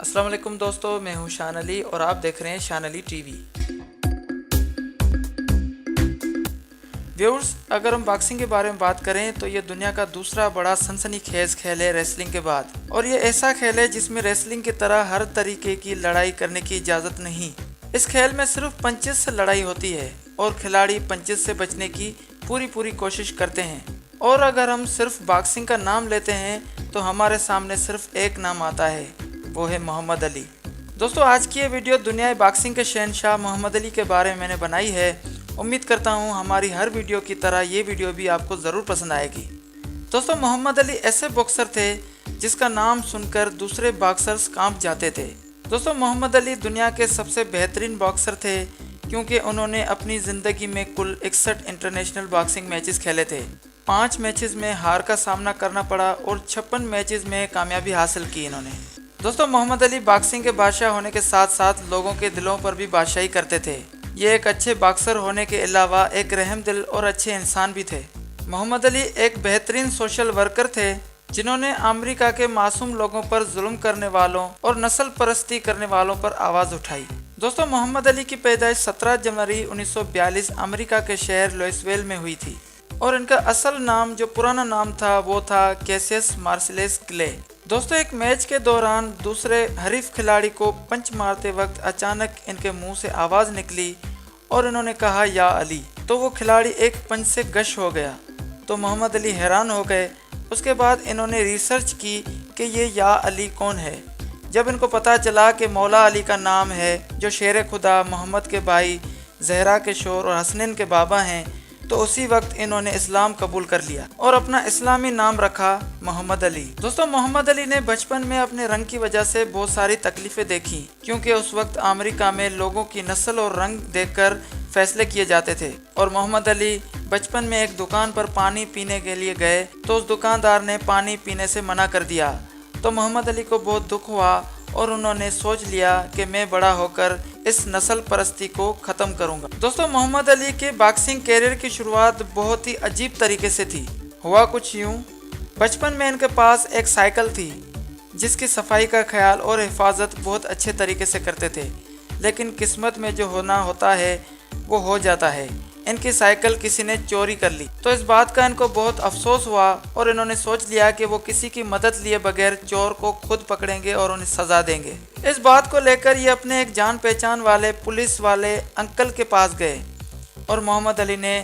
السلام علیکم دوستو، میں ہوں شان علی اور آپ دیکھ رہے ہیں شان علی ٹی وی۔ ویورز، اگر ہم باکسنگ کے بارے میں بات کریں تو یہ دنیا کا دوسرا بڑا سنسنی خیز کھیل ہے ریسلنگ کے بعد، اور یہ ایسا کھیل ہے جس میں ریسلنگ کی طرح ہر طریقے کی لڑائی کرنے کی اجازت نہیں۔ اس کھیل میں صرف پنچز سے لڑائی ہوتی ہے اور کھلاڑی پنچز سے بچنے کی پوری کوشش کرتے ہیں، اور اگر ہم صرف باکسنگ کا نام لیتے ہیں تو ہمارے سامنے صرف ایک نام آتا ہے، وہ ہے محمد علی۔ دوستو، آج کی یہ ویڈیو دنیائے باکسنگ کے شہنشاہ محمد علی کے بارے میں میں نے بنائی ہے۔ امید کرتا ہوں ہماری ہر ویڈیو کی طرح یہ ویڈیو بھی آپ کو ضرور پسند آئے گی۔ دوستو، محمد علی ایسے باکسر تھے جس کا نام سن کر دوسرے باکسرز کانپ جاتے تھے۔ دوستو، محمد علی دنیا کے سب سے بہترین باکسر تھے کیونکہ انہوں نے اپنی زندگی میں کل 61 انٹرنیشنل باکسنگ میچز کھیلے تھے۔ 5 میچز میں ہار کا سامنا کرنا پڑا اور 56 میچز میں کامیابی حاصل کی انہوں نے۔ دوستو، محمد علی باکسنگ کے بادشاہ ہونے کے ساتھ ساتھ لوگوں کے دلوں پر بھی بادشاہی کرتے تھے۔ یہ ایک اچھے باکسر ہونے کے علاوہ ایک رحم دل اور اچھے انسان بھی تھے۔ محمد علی ایک بہترین سوشل ورکر تھے جنہوں نے امریکہ کے معصوم لوگوں پر ظلم کرنے والوں اور نسل پرستی کرنے والوں پر آواز اٹھائی۔ دوستو، محمد علی کی پیدائش 17 جنوری 1942 امریکہ کے شہر لوئسویل میں ہوئی تھی، اور ان کا اصل نام جو پرانا نام تھا وہ تھا کیسیس مارسیلس کلے۔ دوستو، ایک میچ کے دوران دوسرے حریف کھلاڑی کو پنچ مارتے وقت اچانک ان کے منہ سے آواز نکلی اور انہوں نے کہا یا علی، تو وہ کھلاڑی ایک پنچ سے گش ہو گیا تو محمد علی حیران ہو گئے۔ اس کے بعد انہوں نے ریسرچ کی کہ یہ یا علی کون ہے۔ جب ان کو پتا چلا کہ مولا علی کا نام ہے جو شیر خدا محمد کے بھائی زہرا کے شوہر اور حسنین کے بابا ہیں، تو اسی وقت انہوں نے اسلام قبول کر لیا اور اپنا اسلامی نام رکھا محمد علی۔ دوستو، محمد علی نے بچپن میں اپنے رنگ کی وجہ سے بہت ساری تکلیفیں دیکھی کیونکہ اس وقت امریکہ میں لوگوں کی نسل اور رنگ دیکھ کر فیصلے کیے جاتے تھے، اور محمد علی بچپن میں ایک دکان پر پانی پینے کے لیے گئے تو اس دکاندار نے پانی پینے سے منع کر دیا، تو محمد علی کو بہت دکھ ہوا اور انہوں نے سوچ لیا کہ میں بڑا ہو کر اس نسل پرستی کو ختم کروں گا۔ دوستو، محمد علی کے باکسنگ کیریئر کی شروعات بہت ہی عجیب طریقے سے تھی۔ ہوا کچھ یوں، بچپن میں ان کے پاس ایک سائیکل تھی جس کی صفائی کا خیال اور حفاظت بہت اچھے طریقے سے کرتے تھے، لیکن قسمت میں جو ہونا ہوتا ہے وہ ہو جاتا ہے۔ ان کی سائیکل کسی نے چوری کر لی تو اس بات کا ان کو بہت افسوس ہوا اور انہوں نے سوچ لیا کہ وہ کسی کی مدد لیے بغیر چور کو خود پکڑیں گے اور انہیں سزا دیں گے۔ اس بات کو لے کر یہ اپنے ایک جان پہچان والے پولیس والے انکل کے پاس گئے اور محمد علی نے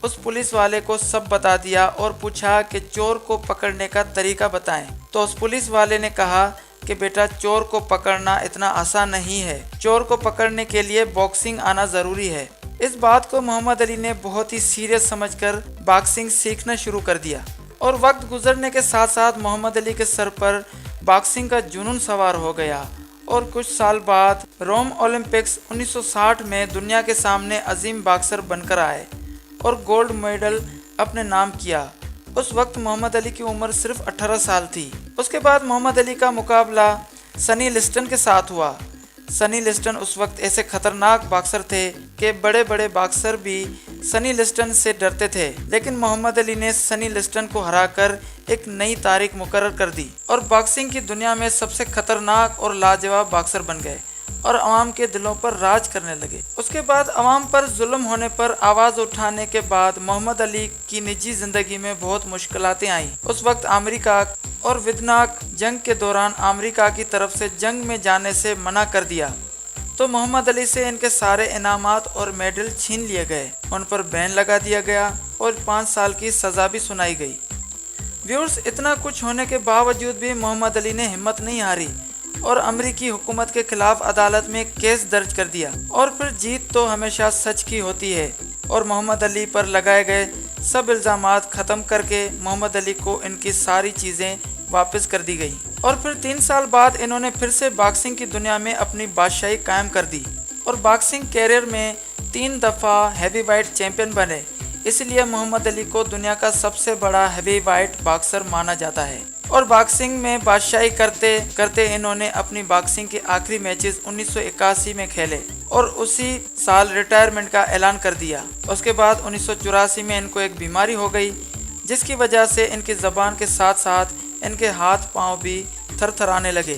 اس پولیس والے کو سب بتا دیا اور پوچھا کہ چور کو پکڑنے کا طریقہ بتائیں، تو اس پولیس والے نے کہا کہ بیٹا، چور کو پکڑنا اتنا آسان نہیں ہے، چور کو پکڑنے کے لیے باکسنگ آنا ضروری ہے۔ اس بات کو محمد علی نے بہت ہی سیریس سمجھ کر باکسنگ سیکھنا شروع کر دیا، اور وقت گزرنے کے ساتھ ساتھ محمد علی کے سر پر باکسنگ کا جنون سوار ہو گیا، اور کچھ سال بعد روم اولمپکس 1960 میں دنیا کے سامنے عظیم باکسر بن کر آئے اور گولڈ میڈل اپنے نام کیا۔ اس وقت محمد علی کی عمر صرف 18 سال تھی۔ اس کے بعد محمد علی کا مقابلہ سنی لسٹن کے ساتھ ہوا۔ سنی لسٹن اس وقت ایسے خطرناک باکسر تھے کہ بڑے باکسر بھی سنی لسٹن سے ڈرتے تھے، لیکن محمد علی نے سنی لسٹن کو ہرا کر ایک نئی تاریخ مقرر کر دی اور باکسنگ کی دنیا میں سب سے خطرناک اور لاجواب باکسر بن گئے اور عوام کے دلوں پر راج کرنے لگے۔ اس کے بعد عوام پر ظلم ہونے پر آواز اٹھانے کے بعد محمد علی کی نجی زندگی میں بہت مشکلاتیں آئیں۔ اس وقت امریکہ اور ودناک جنگ کے دوران امریکہ کی طرف سے جنگ میں جانے سے منع کر دیا، تو محمد علی سے ان کے سارے انعامات اور میڈل چھین لیے گئے، ان پر بین لگا دیا گیا اور 5 سال کی سزا بھی سنائی گئی۔ ویورز، اتنا کچھ ہونے کے باوجود بھی محمد علی نے ہمت نہیں ہاری اور امریکی حکومت کے خلاف عدالت میں کیس درج کر دیا، اور پھر جیت تو ہمیشہ سچ کی ہوتی ہے، اور محمد علی پر لگائے گئے سب الزامات ختم کر کے محمد علی کو ان کی ساری چیزیں واپس کر دی گئی، اور پھر 3 سال بعد انہوں نے پھر سے باکسنگ کی دنیا میں اپنی بادشاہی قائم کر دی اور باکسنگ کیریئر میں 3 دفعہ ہیوی وائٹ چیمپئن بنے۔ اس لیے محمد علی کو دنیا کا سب سے بڑا ہیوی وائٹ باکسر مانا جاتا ہے، اور باکسنگ میں بادشاہی کرتے کرتے انہوں نے اپنی باکسنگ کے آخری میچز 1981 میں کھیلے اور اسی سال ریٹائرمنٹ کا اعلان کر دیا۔ اس کے بعد 1984 میں ان کو ایک بیماری ہو گئی جس کی وجہ سے ان کی زبان کے ساتھ ساتھ ان کے ہاتھ پاؤں بھی تھر تھرانے لگے۔